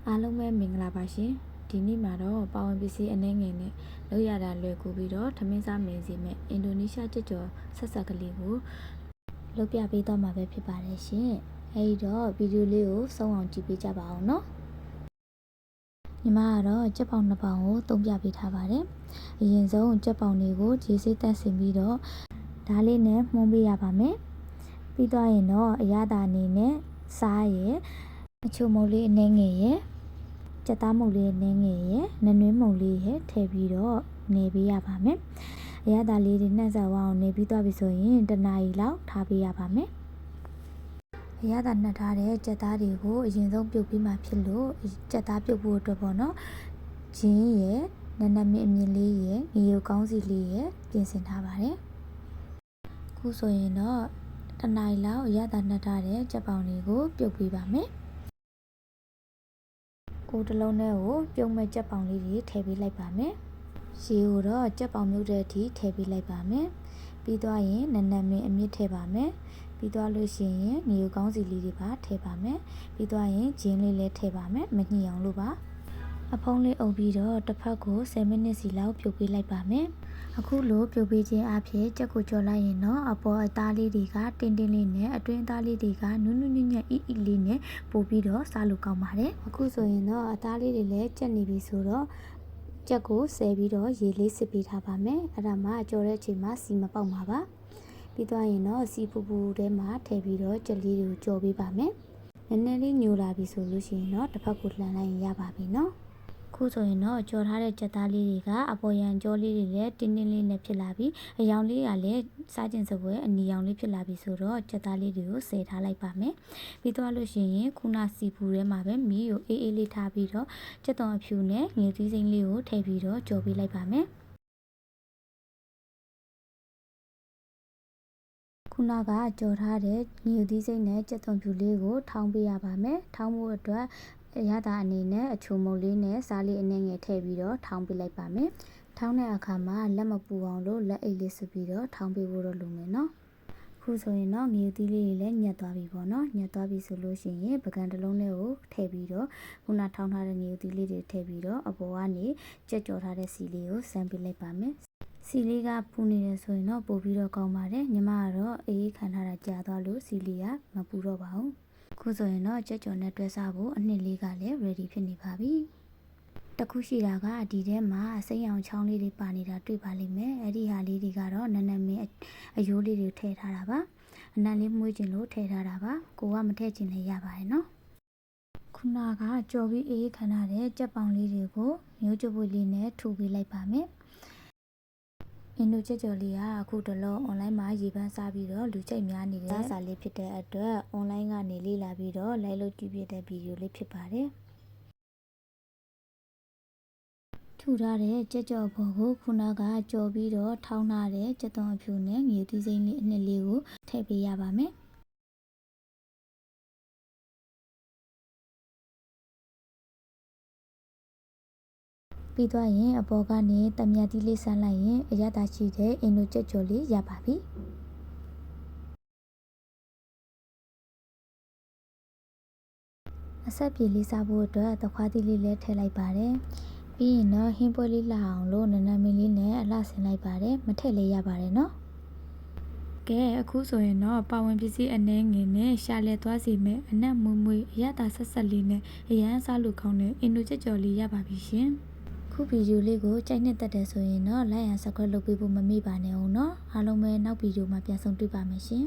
အားလုံးပဲမင်္ဂလာပါရှင်ဒီနေ့မှာတော့ပါဝင်ပစ္စည်းအနှဲငယ်နဲ့လောက်ရတာလွယ်ကူပြီးတော့ထမင်းစားမင်းစီမဲ့အင်ဒိုနီးရှားကြက်ကြော်ဆက်ဆက်ကလေးကိုလုပ်ပြပေးတော့မှာပဲဖြစ်ပါတယ်ရှင်အဲဒီတော့ဗီဒီယိုလေးကိုဆုံးအောင်ကြည့်ပေးကြပါအောင်နော်ညီမကတော့ကြက်ပေါင်2ပေါင်ကိုသုံးပြပေးထားပါတယ်အရင်ဆုံးကြက်ပေါင်တွေကိုရေဆေးတက်ဆင်ပြီးတော့ဓာတ်လေးနဲ့မှုန်းပေးရပါမယ်ပြီးတော့ရင်တော့အရသာအနေနဲ့စားရယ်အချိုမုတ်လေးအနှဲငယ်ရယ်ကြက်သားမုတ်လေးနင်းငယ်ရယ်နနွေးမုတ်လေးရယ်ထည့်ပြီးတော့နေပေးရပါမယ်။အရသာလေးတွေနှက်ဆက်ဝအောင်နေပြီးသွားပြီဆိုရင်1နာရီလောက်ထားပေးရပါမယ်။အရသာနှက်ထားတဲ့ကြက်သားတွေကိုအရင်ဆုံးပြုတ်ပြီးမှဖြစ်လို့ကြက်သားပြုတ်ဖို့အတွက်ပေါ့နော်။ဂျင်းရယ်နနမင်းအမြင့်လေးရယ်ငရုတ်ကောင်းစီလေးရယ်ပြင်ဆင်ထားပါတယ်။ခုဆိုရင်တော့1နာရီလောက်အရသာနှက်ထားတဲ့ကြက်ပေါင်တွေကိုပြုတ်ပေးပါမယ်။ကိုတစ်လုံးနဲ့ကိုပြုံးမဲ့ကြက်ပေါင်လေးတွေထည့်ပေးလိုက်ပါမယ်။ရေကိုတော့ကြက်ပေါင်မြုပ်တဲ့အထိထည့်ပေးလိုက်ပါမယ်။ပြီးသွားရင်နနမင်းအမြင့်ထည့်ပါမယ်။ပြီးသွားလို့ရှိရင်ငရုတ်ကောင်းစီလေးတွေပါထည့်ပါမယ်။ပြီးသွားရင်ဂျင်းလေးလည်းထည့်ပါမယ်။မညှိအောင်လို့ပါ။အဖုံးလေးအုပ်ပြီးတော့တစ်ဖက်ကို10မိနစ်စီလောက်ပြုတ်ပေးလိုက်ပါမယ်။အခုလိုပြုတ်ပေးခြင်းအဖြစ်ကြက်ကိုကြော်လိုက်ရင်တော့အပေါ်အသားလေးတွေကတင်းတင်းလေးနဲ့အတွင်းအသားလေးတွေကနုနုညံ့ညံ့အီအီလေးနဲ့ပို့ပြီးတော့စားလို့ကောင်းပါတယ်အခုဆိုရင်တော့အသားလေးတွေလည်းကြက်နေပြီဆိုတော့ကြက်ကိုဆယ်ပြီးတော့ရေလေးစစ်ပေးထားပါမယ်အဲ့ဒါမှကြော်တဲ့အချိန်မှာစီမပေါက်မှာပါပြီးသွားရင်တော့စီပူပူထဲမှာထည့်ပြီးတော့ကြက်လေးတွေကိုကြော်ပေးပါမယ်နည်းနည်းလေးညိုလာပြီဆိုလို့ရှိရင်တော့တစ်ဖက်ကိုလှန်လိုက်ရင်ရပါပြီနော်ခုဆိုရင်တော့ကြော်ထားတဲ့ကြက်သားလေးတွေကအပေါ်ရန်ကြောလေးတွေလည်းတင်းတင်းလေးနဲ့ဖြစ်လာပြီးအယောင်လေးကလည်းစားကျင်စပွဲအနီရောင်လေးဖြစ်လာပြီဆိုတော့ကြက်သားလေးတွေကိုဆယ်ထားလိုက်ပါမယ်ပြီးတော့လို့ရှိရင်ခုနစီပူထဲမှာပဲမီးကိုအေးအေးလေးထားပြီးတော့ကြက်သွန်အဖြူနဲ့ငရုတ်သီးစိမ်းလေးကိုထည့်ပြီးတော့ကြော်ပေးလိုက်ပါမယ်ခုနကကြော်ထားတဲ့ငရုတ်သီးစိမ်းနဲ့ကြက်သွန်ဖြူလေးကိုထောင်းပေးရပါမယ်ထောင်းဖို့အတွက်အရသာအနေနဲ့အချိုမုတ်လေးနဲ့စားလေးအနှဲငယ်ထည့်ပြီးတော့ထောင်းပေးလိုက်ပါမယ်။ထောင်းတဲ့အခါမှာလက်မပူအောင်လို့လက်အိတ်လေးဆွပြီးတော့ထောင်းပေးဖို့တော့လိုမယ်နော်။ခုဆိုရင်တော့ငရုတ်သီးလေးတွေလည်းညက်သွားပြီပေါ့နော်။ညက်သွားပြီဆိုလို့ရှိရင်ပကံတစ်လုံးလေးကိုထည့်ပြီးတော့ခုနထောင်းထားတဲ့ငရုတ်သီးလေးတွေထည့်ပြီးတော့အပေါ်ကနေကြက်ကြော်ထားတဲ့စီလေးကိုစမ်းပေးလိုက်ပါမယ်။စီလေးကပူနေတယ်ဆိုရင်တော့ပို့ပြီးတော့ကောင်းပါတယ်။ညီမကတော့အေးခံထားတာကြာသွားလို့စီလေးကမပူတော့ပါဘူး။ခုဆိုရင်တော့ကြက်ကြော်နဲ့တွဲစားဖို့အနှစ်လေးကလည်း ready ဖြစ်နေပါပြီတခုရှိတာကဒီထဲမှာစိမ်းအောင်ချောင်းလေးတွေပါနေတာတွေ့ပါလိမ့်မယ်အဲ့ဒီဟာလေးတွေကတော့နနမင်းအယိုးလေးတွေထည့်ထားတာပါအနံလေးမှုေးခြင်းလို့ထည့်ထားတာပါကိုကမထည့်ခြင်းလည်းရပါတယ်နော်ခုနကကြော်ပြီးအေးခမ်းထားတဲ့ကြက်ပေါင်လေးတွေကိုမျိုးကြပွေလေးနဲ့ထူပေးလိုက်ပါမယ်အင်ဒိုကြက်ကြော်လေးကအခုတလုံးအွန်လိုင်းမှာရေပန်းစားပြီးတော့လူကြိုက်များနေတဲ့စာလေးဖြစ်တဲ့အတွက်အွန်လိုင်းကနေလေ့လာပြီးတော့လိုက်လို့ကြည့်ပြတဲ့ဗီဒီယိုလေးဖြစ်ပါတယ်ထူထားတဲ့ကြက်ကြော်ပေါ်ကိုခုနကကြော်ပြီးတော့ထောင်းထားတဲ့ကြက်သွန်အဖြူနဲ့ငရုတ်သီးစိမ်းလေးအနှစ်လေးကိုထည့်ပေးရပါမယ်ပြီးသွားရင်အပေါ်ကနေတမြတ်သီးလေးဆန်းလိုက်ရင်အရသာရှိတဲ့အင်ဒိုကြက်ကြော်လေးရပါပြီအဆက်ပြေလေးစားဖို့အတွက်သခွားသီးလေးလည်းထည့်လိုက်ပါတယ်ပြီးရင်တော့ဟင်းပွဲလေးလှအောင်လို့နနမင်းလေးနဲ့အလှဆင်လိုက်ပါတယ်မထည့်လေးရပါတယ်နော်ကဲအခုဆိုရင်တော့ပါဝင်ပစ္စည်းအနှဲငယ်နဲ့ရှာလဲသွားစီမဲ့အနက်မွေးမွေးအရသာဆက်ဆက်လေးနဲ့အရန်စားလို့ကောင်းတဲ့အင်ဒိုကြက်ကြော်လေးရပါပြီရှင်ခုဗီဒီယိုလေးကိုကြိုက်နှစ်သက်တယ်ဆိုရင်တော့ like and subscribe လုပ်ပေးဖို့မမေ့ပါနဲ့ဦးเนาะအားလုံးပဲနောက်ဗီဒီယိုမှာပြန်ဆုံတွေ့ပါမယ်ရှင်